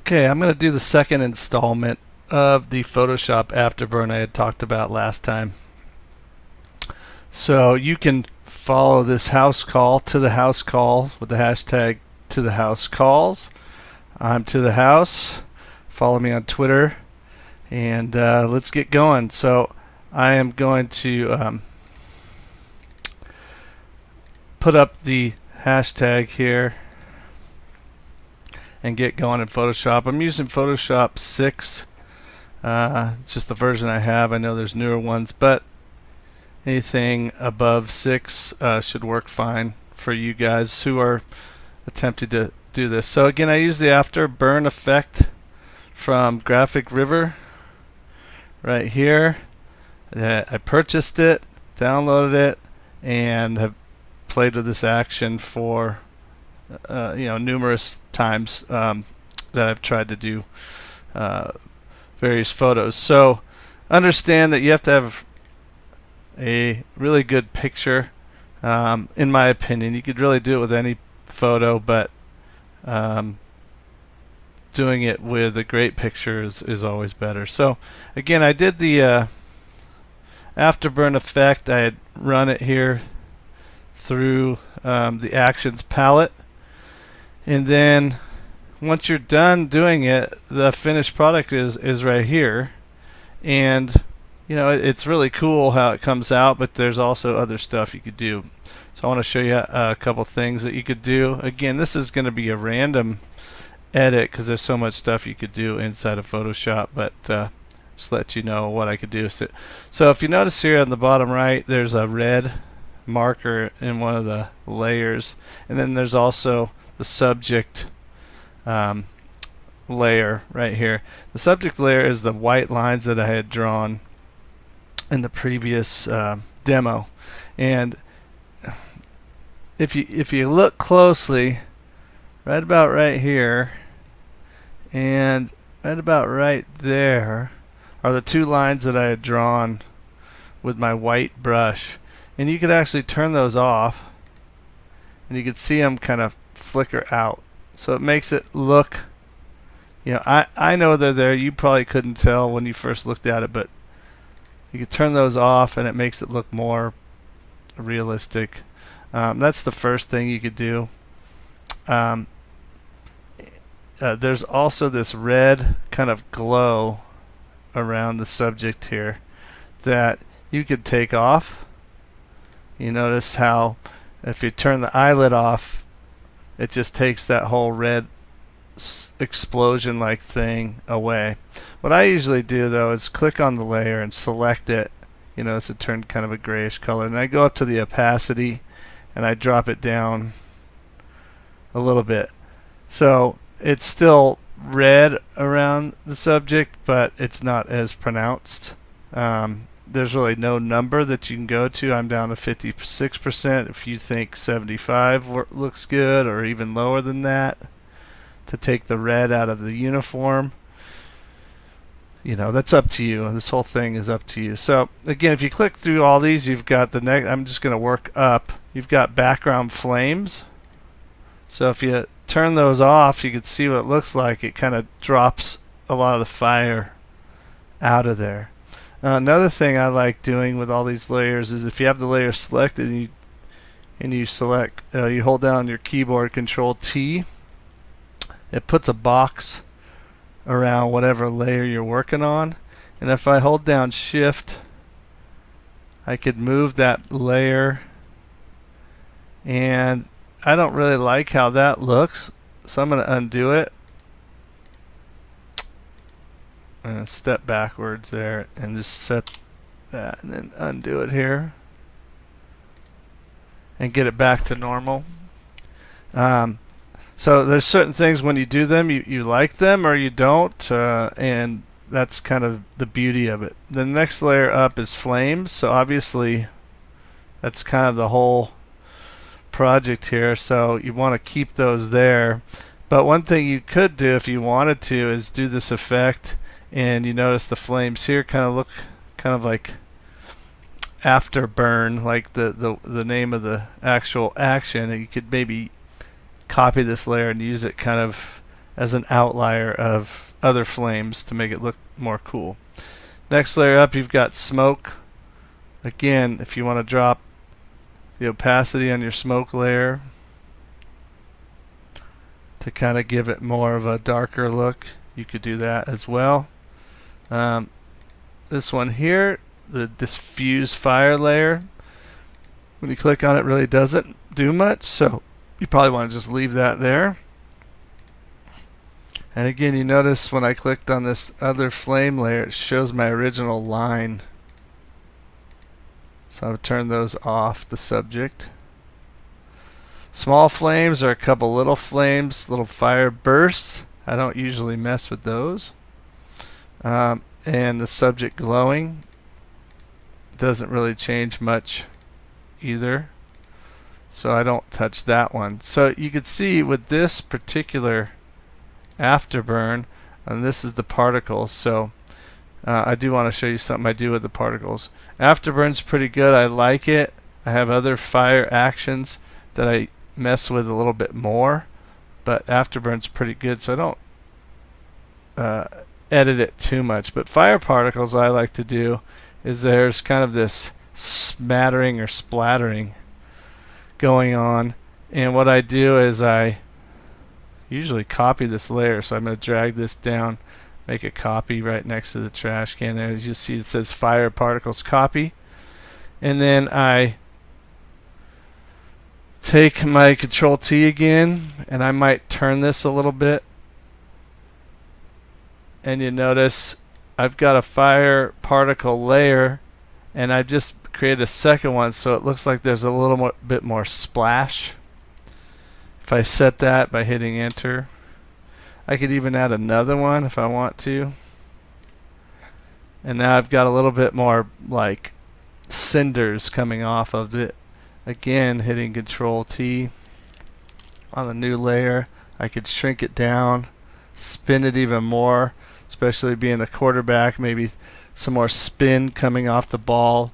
Okay, I'm going to do the second installment of the Photoshop Afterburn I had talked about last time. So you can follow this house call to the house call with the hashtag to the house calls. I'm to the house. Follow me on Twitter, and let's get going. So I am going to put up the hashtag here and get going in Photoshop. I'm using Photoshop 6. It's just the version I have. I know there's newer ones, but anything above 6 should work fine for you guys who are attempting to do this. So again, I use the Afterburn effect from Graphic River right here. I purchased it, downloaded it, and have played with this action for numerous times that I've tried to do various photos. So understand that you have to have a really good picture. In my opinion, you could really do it with any photo, but doing it with a great picture is always better. So again, I did the Afterburn effect. I had run it here through the actions palette, and then once you're done doing it, the finished product is right here. And it's really cool how it comes out, but there's also other stuff you could do. So I want to show you a couple things that you could do. Again, this is going to be a random edit because there's so much stuff you could do inside of Photoshop, but just let you know what I could do. So if you notice here on the bottom right, there's a red marker in one of the layers, and then there's also the subject layer right here. The subject layer is the white lines that I had drawn in the previous demo, and if you look closely, right about right here and right about right there are the two lines that I had drawn with my white brush, and you could actually turn those off and you could see them kind of flicker out, so it makes it look, I know they're there. You probably couldn't tell when you first looked at it, but you could turn those off and it makes it look more realistic. That's the first thing you could do. There's also this red kind of glow around the subject here that you could take off. You notice how if you turn the eyelid off, it just takes that whole red explosion like thing away. What I usually do though is click on the layer and select it. It's turned kind of a grayish color, and I go up to the opacity and I drop it down a little bit, so it's still red around the subject, but it's not as pronounced. There's really no number that you can go to. I'm down to 56%. If you think 75 looks good, or even lower than that, to take the red out of the uniform, that's up to you. This whole thing is up to you. So again, if you click through all these, you've got the next. I'm just going to work up. You've got background flames. So if you turn those off, you can see what it looks like. It kind of drops a lot of the fire out of there. Another thing I like doing with all these layers is if you have the layer selected and you select, you hold down your keyboard Control T, it puts a box around whatever layer you're working on. And if I hold down Shift, I could move that layer, and I don't really like how that looks, so I'm going to undo it. I'm going to step backwards there and just set that, and then undo it here and get it back to normal. So there's certain things when you do them, you like them or you don't, and that's kind of the beauty of it. The next layer up is flames, so obviously that's kind of the whole project here, so you want to keep those there. But one thing you could do if you wanted to is do this effect, and you notice the flames here kind of look kind of like Afterburn, like the name of the actual action. And you could maybe copy this layer and use it kind of as an outlier of other flames to make it look more cool. Next layer up, you've got smoke. Again, if you want to drop the opacity on your smoke layer to kind of give it more of a darker look, you could do that as well. This one here, the diffuse fire layer, when you click on it, really doesn't do much, so you probably want to just leave that there. And again, you notice when I clicked on this other flame layer, it shows my original line. So I've turned those off the subject. Small flames are a couple little flames, little fire bursts. I don't usually mess with those. And the subject glowing doesn't really change much either, so I don't touch that one. So you can see with this particular Afterburn, and this is the particles, so I do want to show you something I do with the particles. Afterburn's pretty good. I like it. I have other fire actions that I mess with a little bit more, but Afterburn's pretty good, so I don't edit it too much. But fire particles, I like to do is there's kind of this smattering or splattering going on, and what I do is I usually copy this layer, so I'm going to drag this down, make a copy right next to the trash can there. As you see, it says fire particles copy, and then I take my Control T again, and I might turn this a little bit, and you notice I've got a fire particle layer, and I've just created a second one, so it looks like there's a little bit more splash. If I set that by hitting enter, I could even add another one if I want to. And now I've got a little bit more like cinders coming off of it. Again, hitting Control T on the new layer, I could shrink it down, spin it even more, especially being a quarterback, maybe some more spin coming off the ball,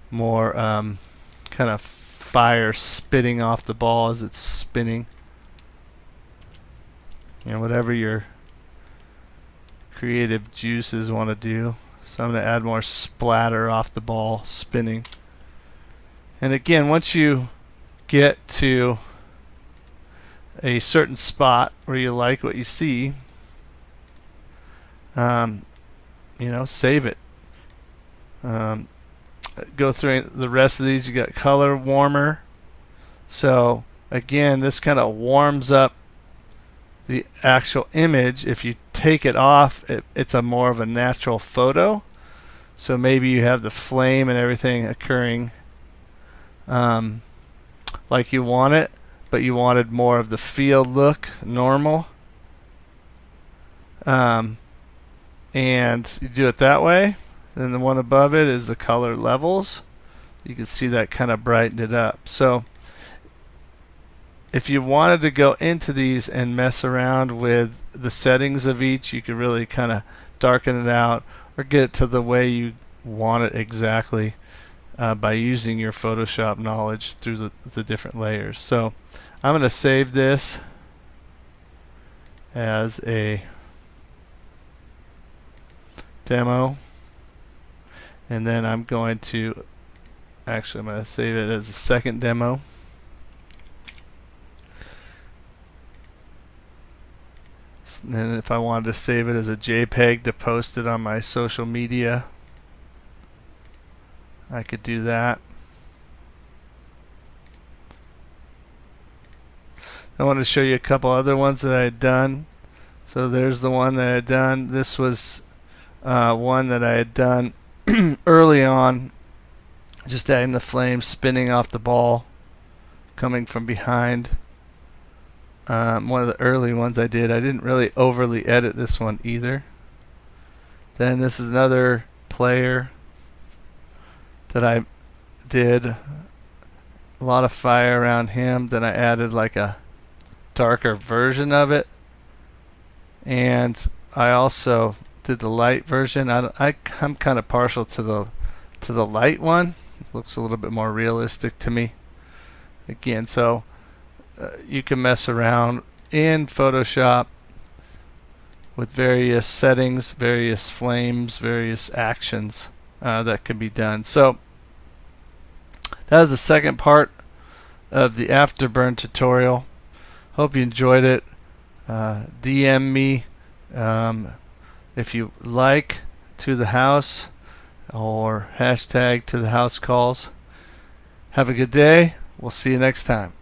more kind of fire spitting off the ball as it's spinning. You know, whatever your creative juices want to do. So I'm going to add more splatter off the ball spinning. And again, once you get to a certain spot where you like what you see, you know, save it. Go through the rest of these. You got color warmer. So again, this kind of warms up the actual image. If you take it off, it's a more of a natural photo. So maybe you have the flame and everything occurring like you want it, but you wanted more of the field look, normal. And you do it that way. Then the one above it is the color levels. You can see that kind of brightened it up. So if you wanted to go into these and mess around with the settings of each, you could really kind of darken it out or get it to the way you want it exactly by using your Photoshop knowledge through the different layers. So I'm going to save this as a demo, and then I'm going to save it as a second demo. And then if I wanted to save it as a JPEG to post it on my social media, I could do that. I wanted to show you a couple other ones that I had done. So there's the one that I had done. This was one that I had done early on, just adding the flame spinning off the ball coming from behind. One of the early ones I did. I didn't really overly edit this one either. Then this is another player that I did. A lot of fire around him. Then I added like a darker version of it, and I also did the light version. I'm kind of partial to the light one. It looks a little bit more realistic to me. Again, so you can mess around in Photoshop with various settings, various flames, various actions that can be done. So that is the second part of the Afterburn tutorial. Hope you enjoyed it. DM me if you like, to the house, or hashtag to the house calls. Have a good day. We'll see you next time.